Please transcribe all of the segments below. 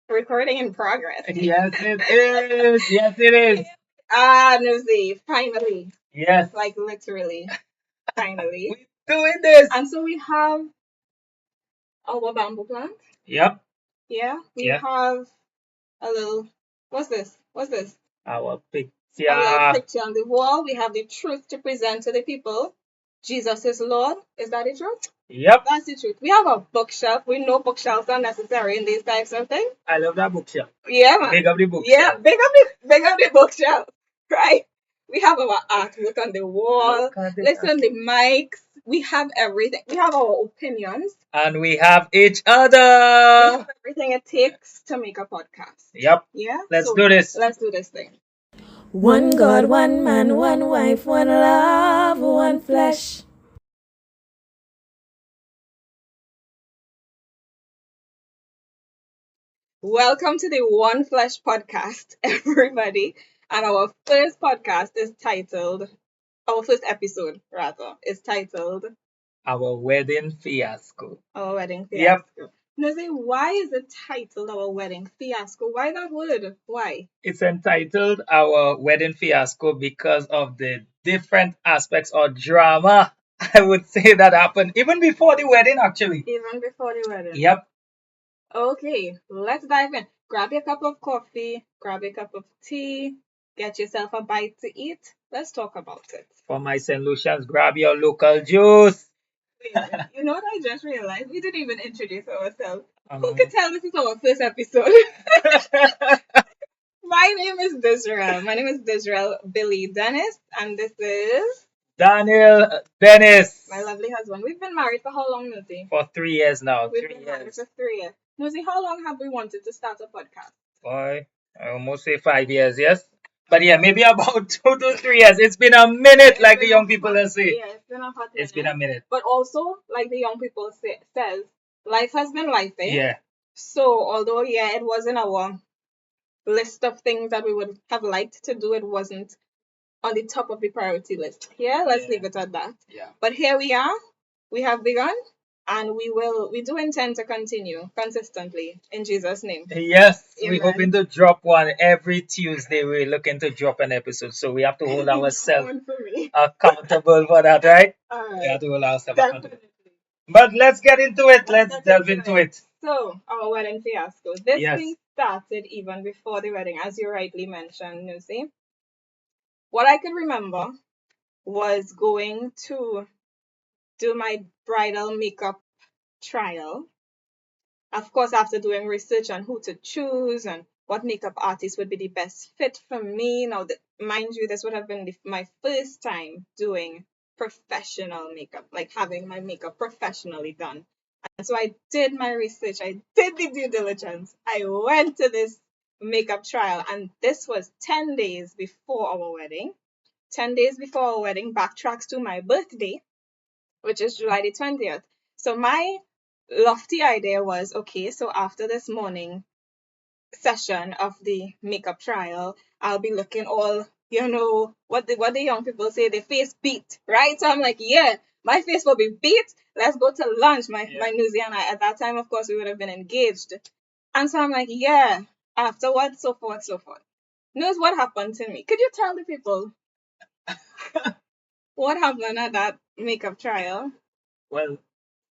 Recording in progress. Yes, it is. Yes, it is. Nuzi, finally. Yes. Like literally, finally. We're doing this. And so we have our bamboo plant. Yep. Yeah. We Yep. have a little, what's this? What's this? Our A little picture. picture on the wall. We have the truth to present to the people. Jesus is Lord. Is that the truth? Yep. That's the truth. We have a bookshelf. We know bookshelves are necessary in these types of things. I love that bookshelf. Yeah, man. Big up the bookshelf. Yeah, big up the bookshelf, right? We have our artwork on the wall. Look at it. Listen, the mics. We have everything. We have our opinions. And we have each We other. have everything it takes to make a podcast. Yep. Yeah. Let's do this. Let's do this thing. One God, one man, one wife, one love, one flesh. Welcome to the One Flesh podcast, everybody. And our first podcast is titled, our first episode, rather, is titled Our wedding fiasco. Our Wedding Yep. Fiasco. Now, say, why is it titled Our Wedding Fiasco? Why that word? Why? It's entitled Our Wedding Fiasco because of the different aspects or drama, I would say, that happened even before the wedding, actually. Even before the wedding. Yep. Okay, let's dive in. Grab your cup of coffee, grab your cup of tea, get yourself a bite to eat. Let's talk about it. For my St. Lucians, grab your local juice. You know what I just realized? We didn't even introduce ourselves. Who Um, could tell this is our first episode? My name is Disrael. My name is Disrael Billy Dennis, and this is Daniel Dennis. my lovely husband. We've been married for how long, Nuzi? For 3 years now. We've 3 been married years. for 3 years. Nuzi, how long have we wanted to start a podcast? Boy, I almost say 5 years, yes? But yeah, maybe about 2 to 3 years. It's been a minute, like the young people say. Yeah, it's been a hot It's minute. been a minute. But also, like the young people says, life has been life, eh? Yeah. So, although, yeah, it wasn't our list of things that we would have liked to do, it wasn't on the top of the priority list. Yeah, let's leave it at that. Yeah. But here we are. We have begun, and we do intend to continue consistently in Jesus' name. Yes, we're Amen. hoping to drop one every Tuesday. We're looking to drop an episode, so we have to hold ourselves One for me. accountable for that, right? All We have right. to hold ourselves accountable. Definitely. But let's get into it. Let's get delve into into it. So, our wedding fiasco. This Yes. thing started even before the wedding, as you rightly mentioned, Nusi. What I could remember was going to do my bridal makeup trial. Of course, after doing research on who to choose and what makeup artist would be the best fit for me. Now, mind you, this would have been my first time doing professional makeup, like having my makeup professionally done. And so I did my research, I did the due diligence. I went to this makeup trial, and this was 10 days before our wedding. 10 days before our wedding, backtracks to my birthday, which is July the 20th. So my lofty idea was, okay, so after this morning session of the makeup trial, I'll be looking all, what the young people say, the face beat, right? So I'm like, yeah, my face will be beat. Let's go to lunch. My newsie and I, at that time, of course, we would have been engaged. And so I'm like, yeah, afterwards, so forth, so forth. Knows what happened to me? Could you tell the people what happened at that makeup trial? Well,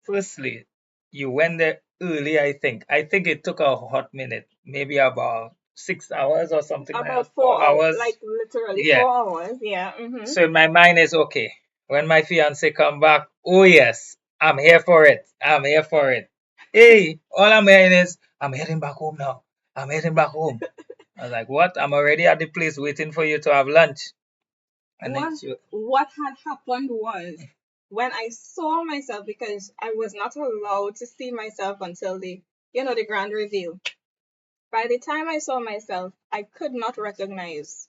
firstly, you went there early, I think. I think it took a hot minute, maybe about 6 hours or something like About that. 4 hours, like literally Yeah. 4 hours. Yeah. So in my mind is okay. When my fiance come back, oh yes, I'm here for it. I'm here for it. Hey, all I'm hearing is I'm heading back home now. I'm heading back home. I was like, what? I'm already at the place waiting for you to have lunch. And then What had happened was when I saw myself, because I was not allowed to see myself until the grand reveal. By the time I saw myself, I could not recognize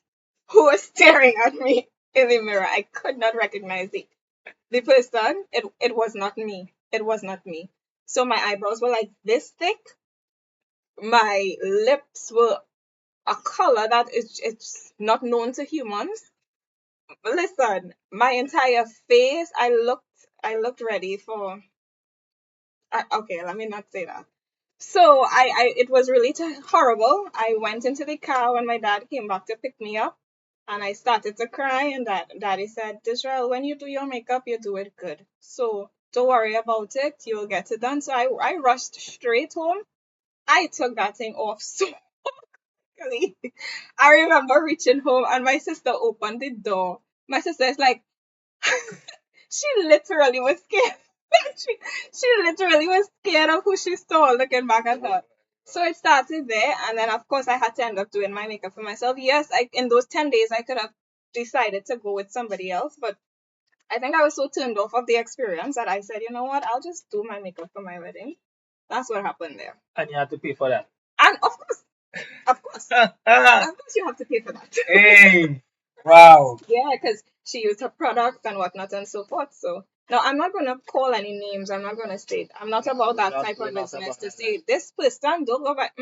who was staring at me in the mirror. I could not recognize the person. It was not me. It was not me. So my eyebrows were like this thick. My lips were a color that it's not known to humans. Listen, my entire face, I looked ready for. Okay, let me not say that. So it was really horrible. I went into the car when my dad came back to pick me up, and I started to cry. And daddy said, "Israel, when you do your makeup, you do it good. So don't worry about it. You'll get it done." So I rushed straight home. I took that thing off so quickly. I remember reaching home, and my sister opened the door. My sister is like, she literally was scared. she, she literally was scared of who she saw looking back at her. So it started there, and then of course I had to end up doing my makeup for myself. Yes, in those 10 days I could have decided to go with somebody else, but I think I was so turned off of the experience that I said, you know what, I'll just do my makeup for my wedding. That's what happened there. And you had to pay for that. And of course, you have to pay for that. Hey, wow. Yeah, because she used her product and whatnot and so forth. So now I'm not gonna call any names. I'm not gonna say it. I'm not about that type of business to say this person don't go back.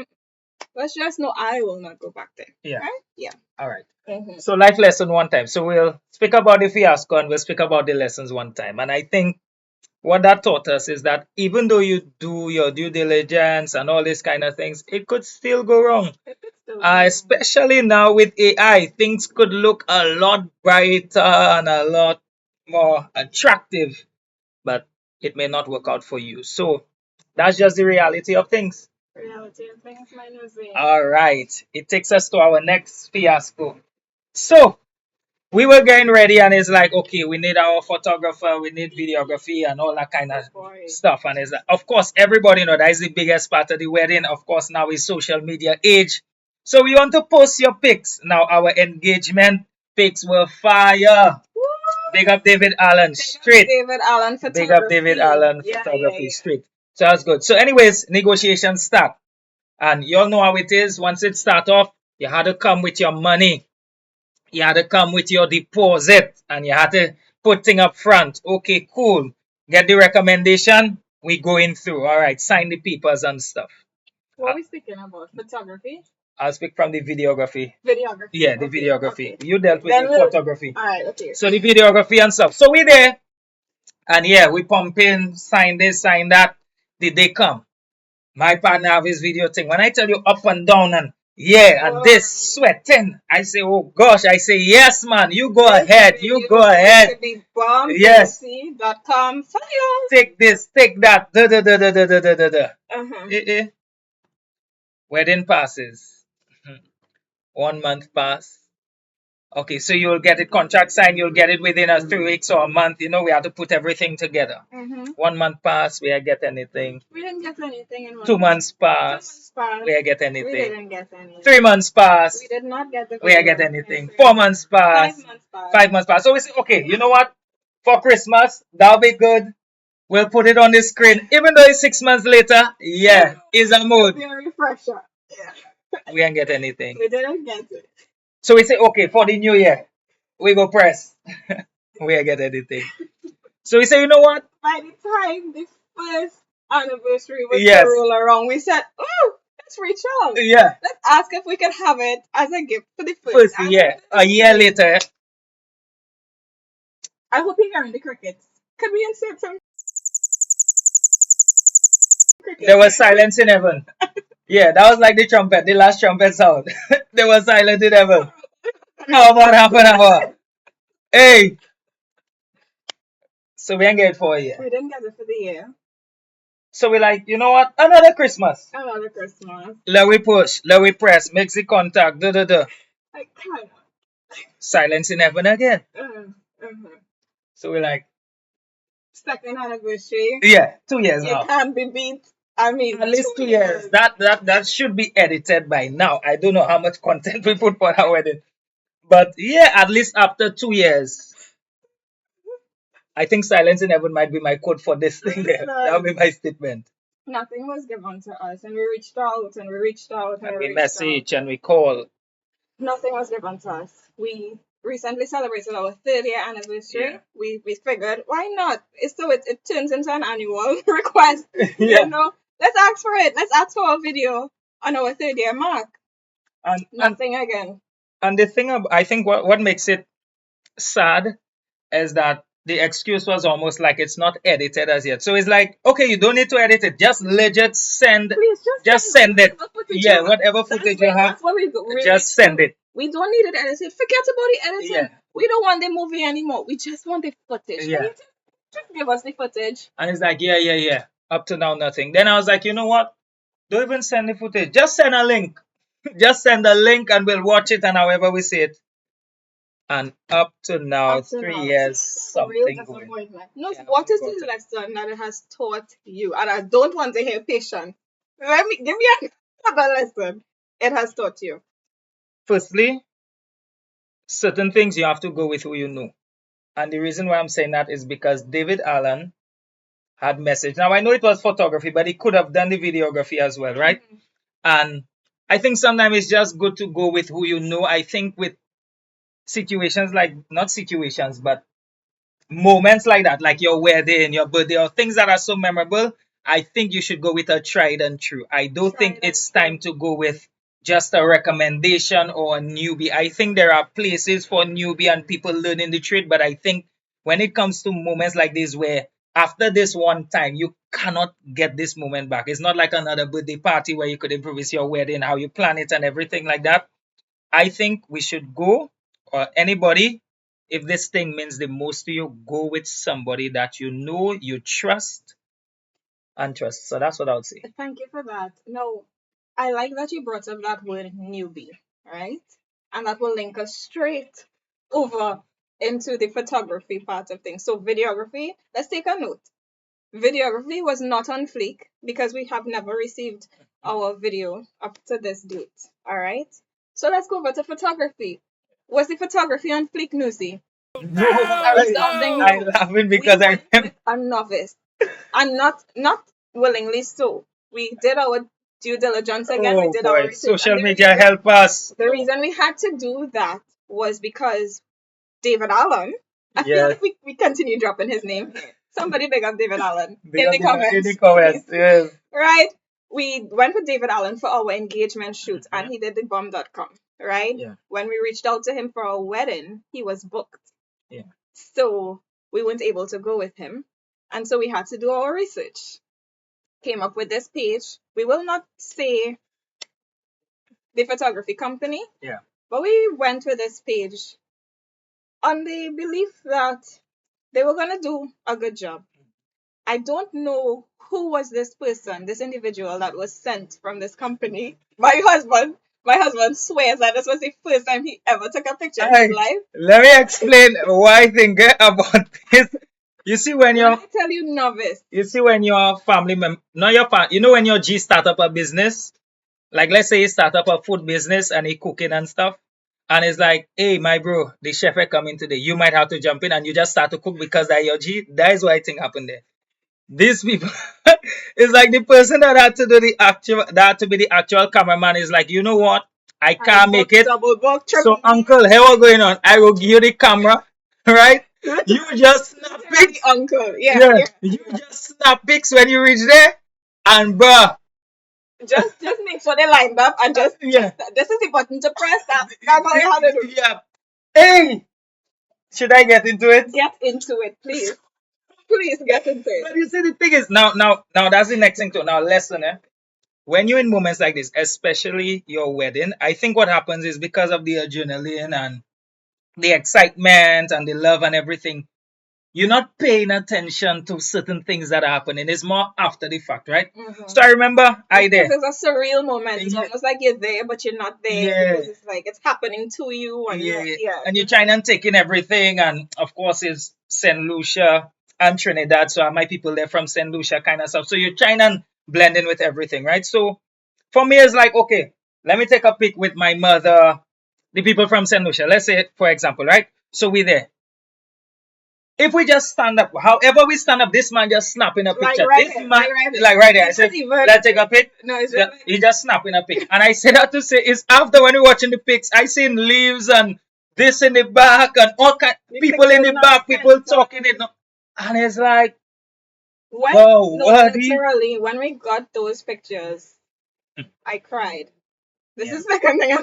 Let's just know I will not go back there. Yeah. Right? Yeah. All right. Mm-hmm. So life lesson one time. So we'll speak about the fiasco and we'll speak about the lessons one time. And I think what that taught us is that even though you do your due diligence and all these kind of things, it could still go wrong. Especially now with AI, things could look a lot brighter and a lot more attractive, but it may not work out for you. So that's just the reality of things. Reality of things, my nosy. All right, it takes us to our next fiasco. So we were getting ready, and it's like, okay, we need our photographer, we need videography, and all that kind of stuff. And it's like, of course, everybody know that is the biggest part of the wedding. Of course, now is social media age. So we want to post your pics. Now, our engagement pics were fire. Woo! Big up David Allen, straight. David Allen photography. Big up David Allen photography, yeah. straight. So that's good. So anyways, negotiations start. And you all know how it is. Once it start off, you had to come with your money. You had to come with your deposit and you had to put thing up front. Okay, cool. Get the recommendation. We going through. All right, sign the papers and stuff. What are we speaking about? Photography? I'll speak from the videography. Videography. Yeah, the videography. Okay. You dealt with then the photography. All right, okay. So the videography and stuff. So we there. And yeah, we pumping, sign this, sign that. Did they come? My partner have his video thing. When I tell you up and down and yeah, and this sweating, I say, oh gosh, I say, yes, man, you go ahead, you go ahead. Yes. .com. Take this, take that. Wedding passes. 1 month pass. Okay, so you'll get it contract signed, you'll get it within 3 weeks or a month. You know, we have to put everything together. 1 month pass, we didn't get anything. We didn't get anything in 2 months pass. 2 months pass. We didn't get anything. We didn't get anything. 3 months pass. We did not get the we didn't get anything. 4 months pass. 5 months pass. 5 months pass. So we say, okay, you know what? For Christmas, that'll be good. We'll put it on the screen. Even though it's 6 months later, yeah, it's a mood. It'll be a refresher. Yeah. We didn't get anything. We didn't get it. So we say, okay, for the new year, we go press. We didn't get anything. So we say, you know what? By the time the first anniversary was to roll around, we said, oh, let's reach out. Yeah. Let's ask if we can have it as a gift for the first year. A year later. I hope you're hearing the crickets. Could we insert some crickets? There was silence in heaven. Yeah, that was like the trumpet, the last trumpet sound. There was silence in heaven. How about half an hour? Hey! So we didn't get it for a year. We didn't get it for the year. So we're like, you know what? Another Christmas. Another Christmas. Let we push, let we press, make the contact, I can't. Silence in heaven again. So we're like, second anniversary. Yeah, 2 years now. You can't be beat. I mean, at least 2 years. That should be edited by now. I don't know how much content we put for our wedding. But yeah, at least after 2 years. I think silence in heaven might be my code for this thing there. That would be my statement. Nothing was given to us, and we reached out and we reached out and we message and we call. Nothing was given to us. We recently celebrated our 3rd year anniversary. Yeah. We figured, why not? It turns into an annual request. Yeah. You know, let's ask for it. Let's ask for a video on our 3rd year mark. And nothing again. And the thing, I think what makes it sad is that the excuse was almost like it's not edited as yet. So it's like, okay, you don't need to edit it. Just legit send, Please just send send it. whatever footage you Yeah, have. whatever footage you have, That's what we just reach send to. it. We don't need it edited. Forget about the editing. Yeah, We don't want the movie anymore. We just want the footage. Can yeah. you just give us the footage? And it's like, yeah, yeah, yeah. Up to now, nothing. Then I was like, you know what? Don't even send the footage. Just send a link. Just send a link and we'll watch it and however we see it. And up to now, Up to 3 years, that's a real something going. disappointment. No, Yeah, what nothing is got the it. lesson that it has taught you? And I don't want to hear patience. Let me give me another lesson it has taught you. Firstly, certain things you have to go with who you know. And the reason why I'm saying that is because David Allen had message. Now I know it was photography, but he could have done the videography as well, right? And I think sometimes it's just good to go with who you know. I think with situations like not situations, but moments like that, like your wedding, your birthday, or things that are so memorable, I think you should go with a tried and true. I don't think Tried and it's true. time to go with just a recommendation or a newbie. I think there are places for newbie and people learning the trade, but I think when it comes to moments like this where after this one time you cannot get this moment back. It's not like another birthday party where you could improvise your wedding, how you plan it and everything like that. I think we should go, or anybody, if this thing means the most to you, go with somebody that you know, you trust, and trust. So that's what I would say. Thank you for that. No, I like that you brought up that word newbie, right? And that will link us straight over into the photography part of things. So, videography, let's take a note. Videography was not on fleek because we have never received our video up to this date. All right. So, let's go over to photography. Was the photography on fleek, Nusi? No, Are we sounding I'm new? laughing We because I went remember. with a novice and not willingly so. We did our due diligence again. We Oh did our boy, research, and social media help us. the reason we had to do that was because David Allen. I feel Yes, like we continue dropping his name. Somebody big up David Allen big in up the in the comments, comments. please. Yes, Right? We went with David Allen for our engagement shoot, and he did the bomb.com. Right? yeah, When we reached out to him for our wedding, he was booked. yeah. So we weren't able to go with him. And so we had to do our research. Came up with this page. We will not say the photography company, Yeah. but we went with this page on the belief that they were going to do a good job. I don't know who was this person, this individual that was sent from this company. My husband swears that this was the first time he ever took a picture in his Alright, life. let me explain why I think about this. You see when When you're I tell you novice, you see when your family not your you know when your G start up a business, like let's say he start up a food business and he cooking and stuff, and it's like, hey my bro, the chef are coming today. You might have to jump in and you just start to cook because that your G. That is what I think happened there. These people it's like the person that had to do the actual that had to be the actual cameraman is like, you know what? I I can't make booked, it. double booked, So triple uncle, hey what going on? I will give you the camera, right? booked. You just snap Literally, pics. uncle. Yeah, Yeah, yeah. you just snap pics when you reach there, and bruh, Just make sure they lined up and yeah, just this is the button to press. That's all you have to do. yeah. Hey, should I get into it? Get into it, please. Please get into it. But you see, the thing is, now that's the next thing too. Now, lesson, when you're in moments like this, especially your wedding, I think what happens is because of the adrenaline and the excitement and the love and everything, you're not paying attention to certain things that are happening. It's more after the fact, right? Mm-hmm. So I remember I Because there. it's a surreal moment. It's Yeah, almost like you're there, but you're not there yeah, because it's like it's happening to you, and yeah, yeah. yeah. And you're trying and taking everything, and of course it's Saint Lucia and Trinidad. So my people there from Saint Lucia kind of stuff. So you're trying and blending with everything, right? So for me, it's like, okay, let me take a pic with my mother, the people from Saint Lucia. Let's say, for example, right? So we there. If we just stand up, however we stand up, this man just snapping a Like picture. right This here, man, like right there. like right there, I It's not said, even. let's take a pic. No, it's just. He just snapping a pic. And I say that to say, is after when we're watching the pics, I seen leaves and this in the back and all kind The people in pictures the not back, people censored. talking it. And it's like, When wow, no, what? literally, when we got those pictures, I cried. This Yeah. is the second thing.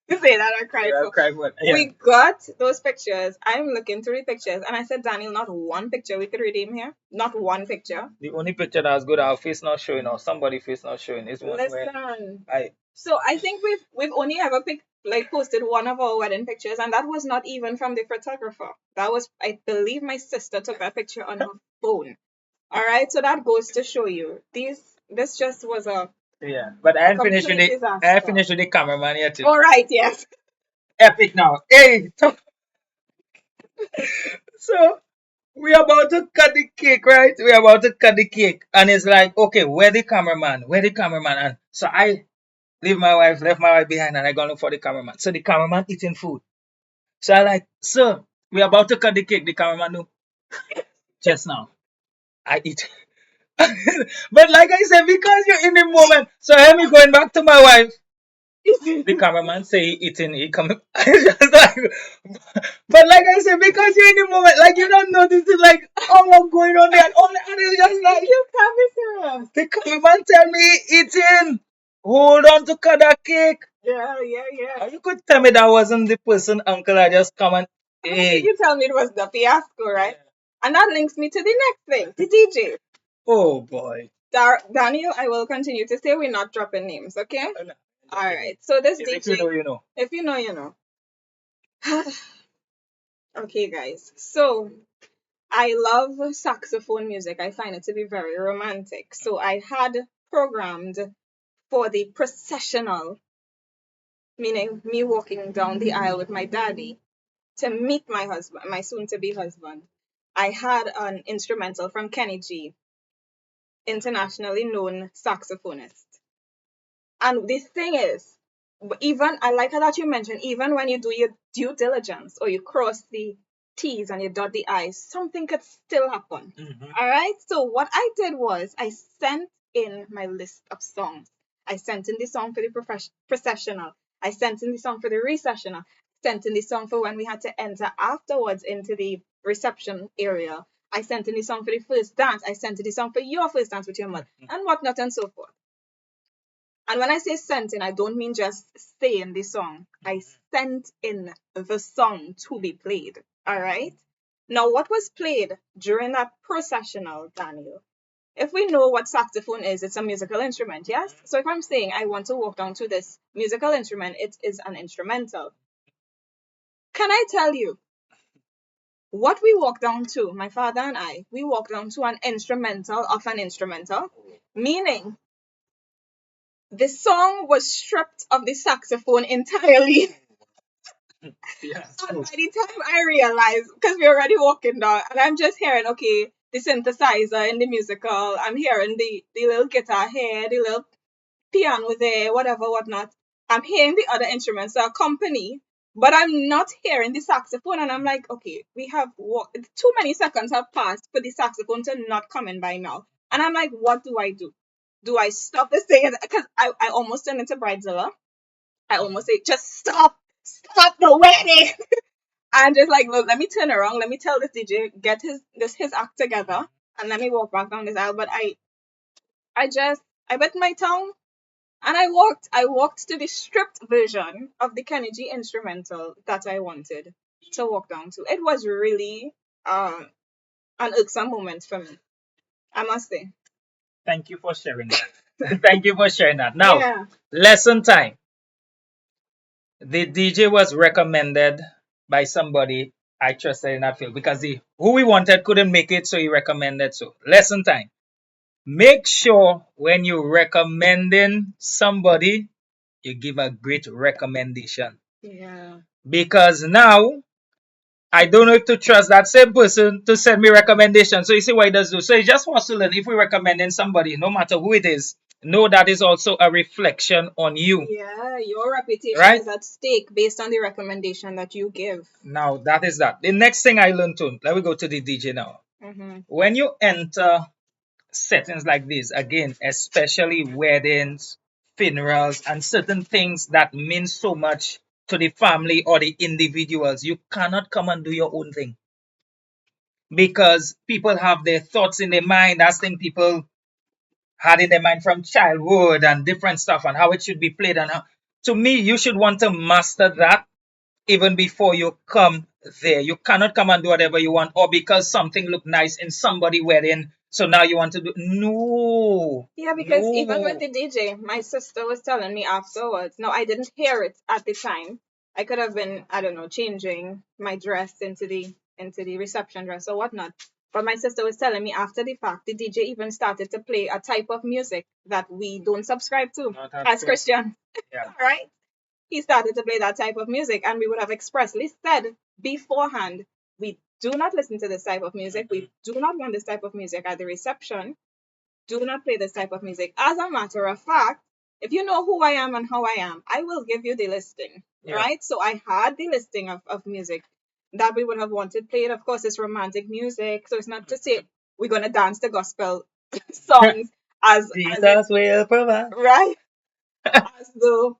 to say that I cried Yeah, for. cry for it. Yeah. We got those pictures. I'm looking through the pictures, and I said, Daniel, not one picture we could redeem here. Not one picture. The only picture that was good, our face not showing or somebody face not showing is one where Listen. I So I think we've only ever posted one of our wedding pictures, and that was not even from the photographer. That was, I believe, my sister took that picture on her phone. All right, so that goes to show you this just was yeah. But a I ain't finished with complete I ain't disaster. finished with the cameraman yet. All right, yes. Epic now. Hey, so we about to cut the cake, right? We about to cut the cake, and it's like, okay, where the cameraman? Where the cameraman? And so I left my wife behind, and I go look for the cameraman. So the cameraman eating food. So I like, sir, we about to cut the cake. The cameraman no, just now. I eat. But like I said, because you're in the moment, so I am going back to my wife. The cameraman say he eating, he coming. Just like, but like I said, because you're in the moment, like you don't know this is like, oh, what's going on there, and all and it's just like You can't be serious. the cameraman tell me he eating. Hold on to cut that cake. Yeah, yeah, yeah. You could tell me that wasn't the person, uncle. I just come and How did hey, you tell me it was the fiasco, right? And that links me to the next thing, the DJ. oh boy. Daniel, I will continue to say we're not dropping names, okay? No. All right. So this If you DJ, know, you know. if you know, you know. Okay, guys. So I love saxophone music. I find it to be very romantic. So I had programmed for the processional, meaning me walking down the aisle with my daddy to meet my husband, my soon to be husband. I had an instrumental from Kenny G, internationally known saxophonist. And the thing is, even I like how that you mentioned, even when you do your due diligence or you cross the T's and you dot the I's, something could still happen. All right. So what I did was I sent in my list of songs. I sent in the song for the processional. I sent in the song for the recessional. Sent in the song for when we had to enter afterwards into the reception area. I sent in the song for the first dance. I sent in the song for your first dance with your mother and whatnot and so forth. And when I say sent in, I don't mean just saying the song. I sent in the song to be played. All right. Now, what was played during that processional, Daniel? If we know what saxophone is, it's a musical instrument, yes? So if I'm saying I want to walk down to this musical instrument, it is an instrumental. Can I tell you what we walked down to, my father and I? We walked down to an instrumental of an instrumental, meaning the song was stripped of the saxophone entirely. Yeah. And by the time I realized, because we're already walking down, and I'm just hearing, okay, the synthesizer in the musical, I'm hearing the little guitar here, the little piano there, whatever, whatnot. I'm hearing the other instruments that accompany, but I'm not hearing the saxophone. And I'm like, okay, we have too many seconds have passed for the saxophone to not come in by now. And I'm like, what do I do? Do I stop this thing? Because I almost turned into Bridezilla. I almost say, just stop the wedding. And just like, look, let me turn around, let me tell this DJ, get his act together, and let me walk back down this aisle. But I bit my tongue and I walked to the stripped version of the Kenny G instrumental that I wanted to walk down to. It was really an irksome moment for me, I must say. Thank you for sharing that. Thank you for sharing that. Now, Yeah. lesson time. The DJ was recommended by somebody I trusted in that field because the who we wanted couldn't make it, so he recommended. So, lesson time. Make sure when you're recommending somebody, you give a great recommendation. Yeah. Because now I don't know if to trust that same person to send me recommendation. So you see what he does do. So he just wants to learn if we're recommending somebody, no matter who it is, know that is also a reflection on you. Yeah, your reputation Right? is at stake based on the recommendation that you give. Now that is that. The next thing I learned to let me go to the DJ now. Mm-hmm. When you enter settings like this, again, especially weddings, funerals, and certain things that mean so much to the family or the individuals, you cannot come and do your own thing because people have their thoughts in their mind. That's thing people had in their mind from childhood and different stuff and how it should be played and how. To me, you should want to master that even before you come there. You cannot come and do whatever you want, or because something looked nice in somebody wedding, so now you want to do. No, Yeah, because even with no. the DJ, my sister was telling me afterwards. No, I didn't hear it at the time. I could have been, I don't know, changing my dress into the reception dress or whatnot. But my sister was telling me after the fact, the DJ even started to play a type of music that we don't subscribe to Not at as all. Christian, Yeah. right? He started to play that type of music, and we would have expressly said beforehand, we do not listen to this type of music. Mhm. We do not want this type of music at the reception. Do not play this type of music. As a matter of fact, if you know who I am and how I am, I will give you the listing, Yeah. right? So I had the listing of music that we would have wanted played. Of course, it's romantic music, so it's not to say we're gonna dance the gospel songs as if, Jesus will provide. right, as though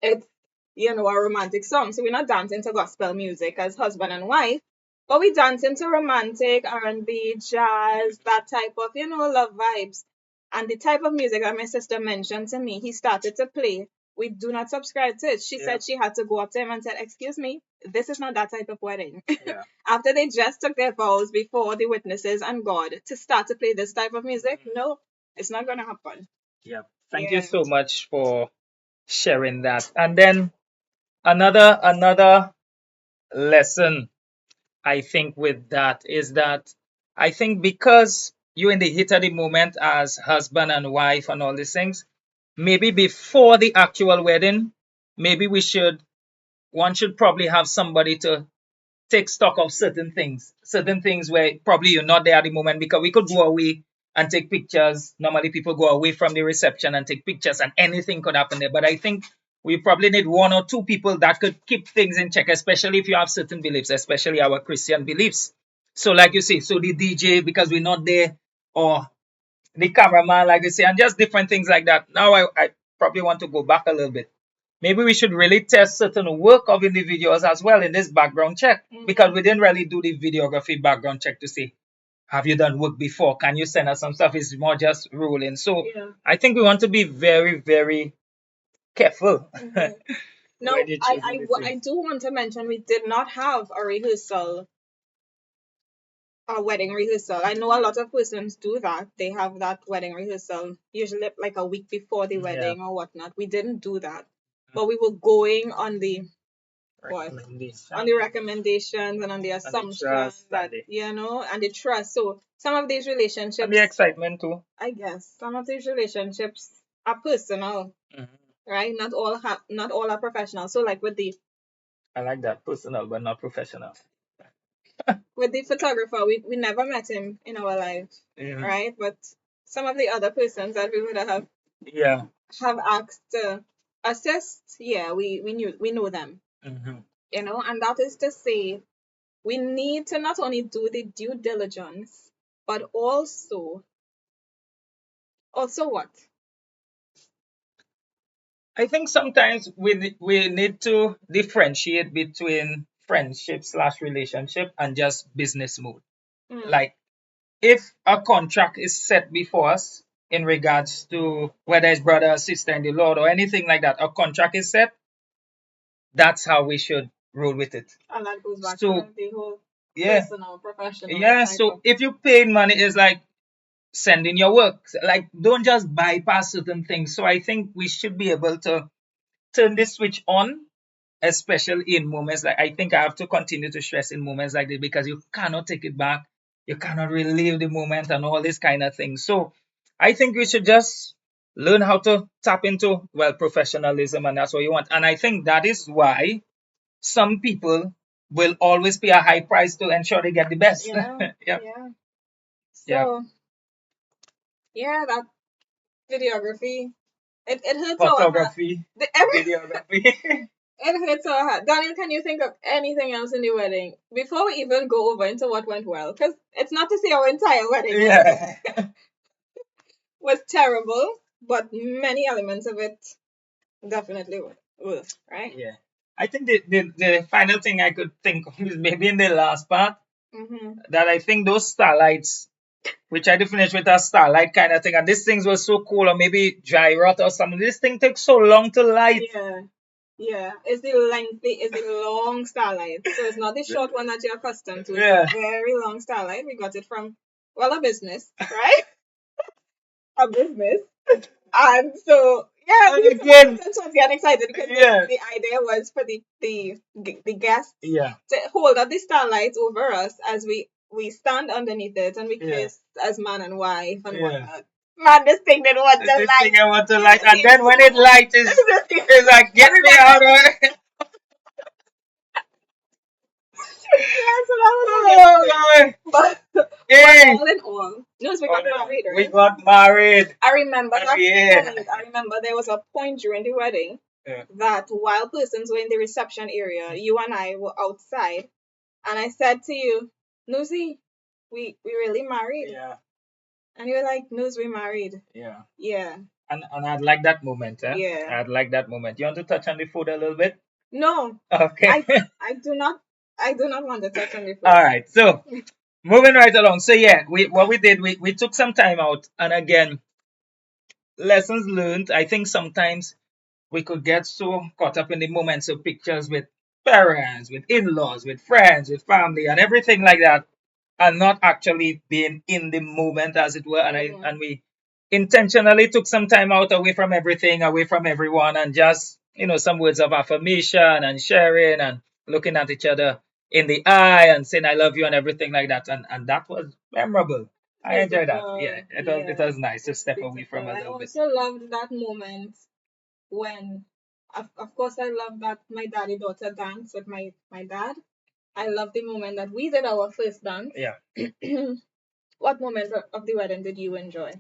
it's, you know, a romantic song. So we're not dancing to gospel music as husband and wife, but we dancing to romantic R&B, jazz, that type of, you know, love vibes. And the type of music that my sister mentioned to me, he started to play. We do not subscribe to it. She Yeah. said she had to go up to him and said, "Excuse me, this is not that type of wedding." Yeah. After they just took their vows before the witnesses and God to start to play this type of music, no, it's not gonna happen. Yeah. Thank you Yeah. so much for sharing that. And then another lesson I think with that is that I think because you're in the heat of the moment as husband and wife and all these things, maybe before the actual wedding, maybe one should probably have somebody to take stock of certain things where probably you're not there at the moment, because we could go away and take pictures. Normally, people go away from the reception and take pictures, and anything could happen there. But I think we probably need one or two people that could keep things in check, especially if you have certain beliefs, especially our Christian beliefs. So, like you say, so the DJ, because we're not there, or the cameraman, like you say, and just different things like that. Now, I probably want to go back a little bit. Maybe we should really test certain work of individuals as well in this background check, because we didn't really do the videography background check to see, have you done work before? Can you send us some stuff? It's more just ruling. So Yeah. I think we want to be very, very careful Mhm. No, when you're choosing these I things. do want to mention we did not have a rehearsal, a wedding rehearsal. I know a lot of persons do that. They have that wedding rehearsal usually like a week before the Yeah. wedding or whatnot. We didn't do that, but we were going on the what? On the Recommendation recommendations and on the and the assumption trust that, you know, and the trust. So some of these and the relationships, excitement too. I guess, some of these relationships are personal, Mhm. right? Not all are professional. So like I like that, personal but not professional. with the photographer, we never met him in our life, Mhm. right? But some of the other persons that we would Yeah. have asked to assist, yeah, we know them, Mhm. you know, and that is to say we need to not only do the due diligence, but also what? I think sometimes we need to differentiate between friendship slash relationship and just business mode. Mm, Like, if a contract is set before us in regards to whether it's brother or sister in the Lord or anything like that, a contract is set, that's how we should roll with it. and that goes back to So the whole yeah, personal, professional yeah. type So of. if you paying money, is like sending your work. Like, don't just bypass certain things. So I think we should be able to turn this switch on, especially in moments like, I think I have to continue to stress in moments like this, because you cannot take it back. You cannot relive the moment and all this kind of thing. So I think we should just learn how to tap into, well, professionalism, and that's what you want. And I think that is why some people will always pay a high price to ensure they get the best. Yeah, Yeah. yeah. Yeah. So yeah, that videography, it hurts our heart. Photography, Every videography. it hurts our heart. Daniel, can you think of anything else in the wedding before we even go over into what went well? Because it's not to say our entire wedding Yeah. was terrible, but many elements of it definitely were, right? Yeah. I think the final thing I could think of is maybe in the last part, Mm-hmm. that I think those starlights We tried to finish with a starlight kind of thing, and these things were so cool, or maybe dry rot or something. This thing takes so long to light. Yeah. Yeah. It's the long starlight. So it's not the short one that you're accustomed to. It's Yeah. a very long starlight. We got it from, well, a business, right? A business. And so, yeah, And we again, was getting excited because yeah, the idea was for the guests yeah, to hold up the starlights over us as we stand underneath it and we yeah, kiss as man and wife and yeah. whatnot. Man, this thing didn't want to This light. thing I want to This light, and thing then when it lights, it's like, get me everybody, out of it. yeah, so that was Oh, amazing. God. But Hey, all in all, news we got married, we right? got married. I remember And that yeah. point. I remember there was a point during the wedding Yeah. that while persons were in the reception area, you and I were outside, and I said to you, Nuzi, we really married. Yeah. And you were like, Nuz, we married. Yeah. Yeah. And I'd like that moment, eh? Yeah. I'd like that moment. You want to touch on the food a little bit? No, Okay. I do not want to touch on the food. All right. So moving right along. So yeah, what we did, we took some time out, and again, lessons learned. I think sometimes we could get so caught up in the moments of pictures with parents, with in-laws, with friends, with family, and everything like that, and not actually being in the moment, as it were. And we intentionally took some time out away from everything, away from everyone, and just some words of affirmation and sharing and looking at each other in the eye and saying I love you and everything like that. And that was memorable. I enjoyed that. Yeah, Beautiful. it Yeah. was nice to step away from Beautiful. a I little bit. also loved that moment when, of course, I love that my daddy daughter dance with my dad. I love the moment that we did our first dance. Yeah. What moment of the wedding did you enjoy?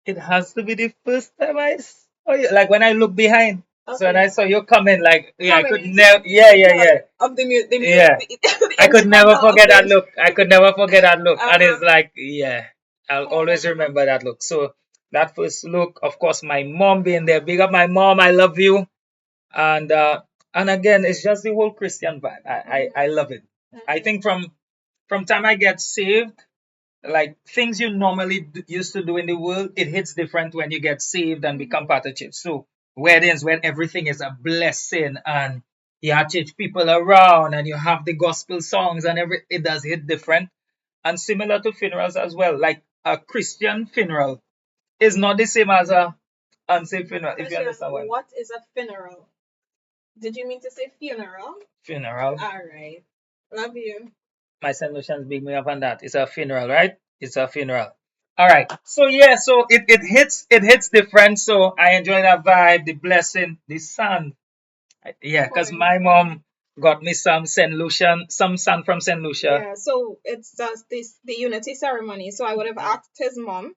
It has to be the first time I saw you. Like when I look behind. So when I Okay. saw you coming, like yeah, I Coming could into never. Yeah, the yeah, middle yeah, of yeah. the I could never instrumental of forget that the look. I could never forget that look. And uh-huh. it's like, yeah, I'll always Aw. remember that look. So that first look, of course, my mom being there. Big up my mom. I love you. And again, it's just the whole Christian vibe. I love it. I think from time I get saved, like things you normally used to do in the world, it hits different when you get saved and become part of church. So weddings when everything is a blessing and you have church people around and you have the gospel songs and it does hit different. And similar to funerals as well, like a Christian funeral is not the same as a unsaved funeral, if you Question, understand what what is a funeral? Did you mean to say funeral? funeral. All right. Love you. My solutions big me up on that. It's a funeral, right? It's a funeral. All right. So yeah, so it hits different. So I enjoy that vibe, the blessing, the sun. Yeah, because Pouring my sun. mom got me some Saint Lucian, some sun from Saint Lucia. Yeah, so it's just the unity ceremony. So I would have asked his mom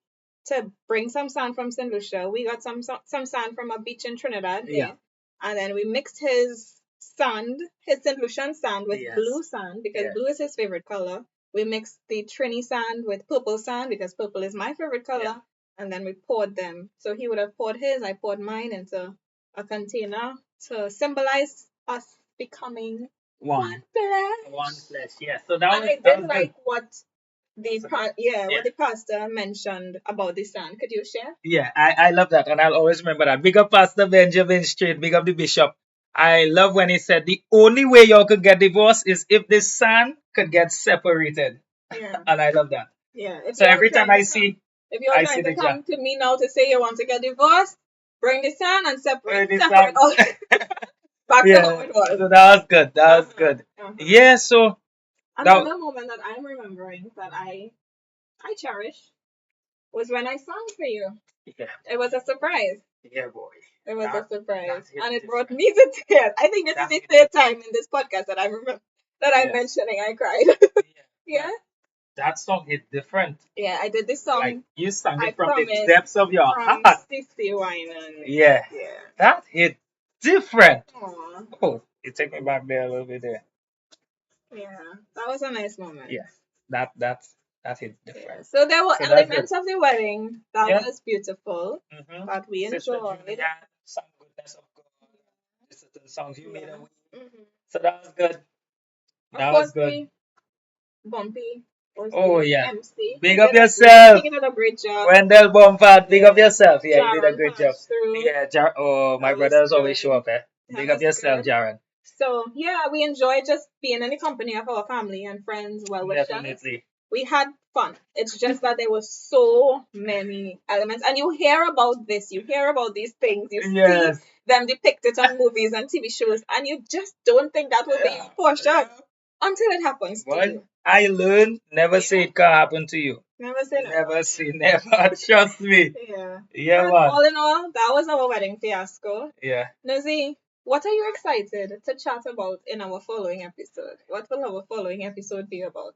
to bring some sand from St. Lucia. We got some sand from a beach in Trinidad Yeah. here. And then we mixed his sand, his St. Lucian sand with Yes. blue sand because Yes. blue is his favorite color. We mixed the Trini sand with purple sand because purple is my favorite color. Yeah. And then we poured them. So he would have poured his, I poured mine into a container to symbolize us becoming One. flesh. One flesh. Yeah. So that And was I that did was good. like what Yeah. what the pastor mentioned about the sand. Could you share? Yeah, I love that, and I'll always remember that. Big up Pastor Benjamin Street, big up the bishop. I love when he said the only way y'all could get divorced is if the son could get separated, Yeah, and I love that. yeah. So every time If you're I see trying to the job. come to me now to say you want to get divorced, bring the sand and Where the separate son, all back to how yeah, it was. so that was good. That was Uh-huh, good. uh-huh. Yeah, so that Another moment that I'm remembering that I cherish was when I sang for you. yeah, It was a surprise. yeah, boy. It was a surprise, Hit and it brought different. me to tears. I think this is That the hit third different. time in this podcast that I remember that I'm Yes. mentioning I cried. Yeah, Yeah, that song hit different. yeah. I did this Like song. you sang I it from the promise depths of your from heart. 61 and Yeah, yeah. that hit different. Aw, Oh, you take me back there a little bit there. yeah. That was a nice moment. Yeah, that hit Yeah. different. So there were So that's good. elements of the wedding that Yeah. was beautiful Mm-hmm. that we Sister enjoyed. Julianne, some goodness of God. The certain songs you made Yeah. away. Hmm. So that was good. Of That was course, good. the bumpy. was Oh, the yeah. MC. Big up yourself. He did a great job. Wendell Bomford, big up yourself. Yeah, you did a Jaron great job. passed through. Yeah, oh, my That was brothers always good. show up, eh? That Big up was yourself, good. Jaron. So yeah, we enjoyed just being in the company of our family and friends, well wishers. Definitely. We had fun. It's just that there were so many elements, and you hear about this, you hear about these things, you Yes. see them depicted on movies and TV shows, and you just don't think that will be your portion until it happens to Well, you. I learned never say it can happen to you. Never say never. Never say never. Trust me. Yeah. Yeah, But man. all in all, that was our wedding fiasco. Yeah. Nazi, what are you excited to chat about in our following episode? What will our following episode be about?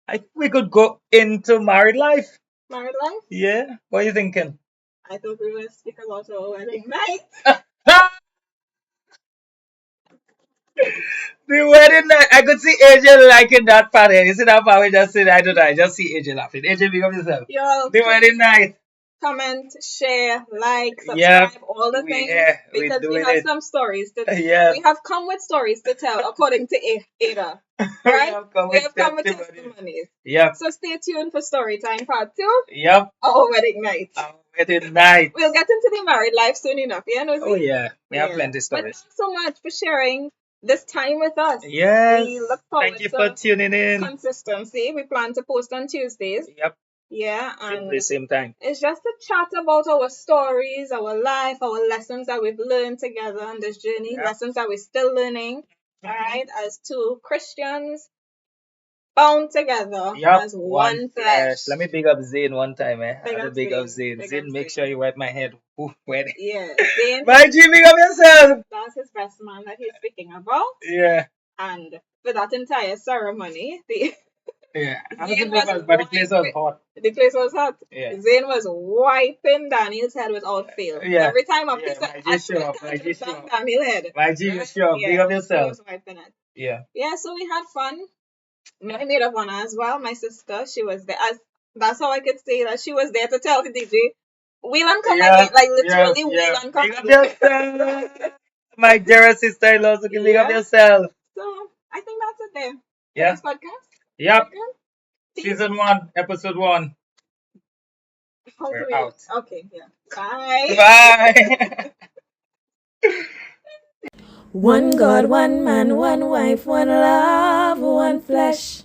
I think we could go into married life. Married life? Yeah. What are you thinking? I thought we were speak about our wedding night. The wedding night. I could see AJ liking that part here. You see that part? We just said, I don't know. I just see AJ laughing. AJ, big up yourself. Y'all, The wedding night. comment, share, like, subscribe, Yep. all the We things. here. We Because we doing have it. some stories to Yeah. We have come with stories to tell, according to Ada. Right? We have come with testimonies. Yep. So stay tuned for story time part 2. Yep. Our wedding night. Our wedding night. We'll get into the married life soon enough. Yeah, Nosy? Oh yeah. We have plenty But stories. thanks so much for sharing this time with us. Yes. We look forward Thank you to for tuning in. consistency. We plan to post on Tuesdays. Yep. Yeah, and Same time. it's just a chat about our stories, our life, our lessons that we've learned together on this journey, Yeah. lessons that we're still learning. All right, as two Christians bound together Yep. as one flesh. Let me big up Zane one time, eh? Big I up big up Zane. Zane. Big Zane, up make Zane. sure you wipe my head. Ooh, wedding. Yeah, Zane. My G, big up yourself. That's his best man that he's speaking about. Yeah. And for that entire ceremony, the Yeah. I was Zane in Vegas, but the place was hot. The place was hot. Yeah. Zane was wiping Daniel's head without fail. Yeah. Every time a Yeah, piece of my G show up. My G show down up. Daniel's head. My G, you show up. Big Yeah, up he yourself. was wiping it. Yeah. Yeah, so we had fun. My maid of honor as well, my sister, she was there. That's how I could say that she was there to tell the DJ, wheel and come again, like literally wheel and come Big up again. yourself. My dear sister-in-law, so big up Yeah. yourself. So I think that's it there. Yeah. This podcast. Yep. Okay. Peace. Season 1, episode 1. How do We're we- out. Okay, yeah. Bye. Bye. One God, one man, one wife, one love, one flesh.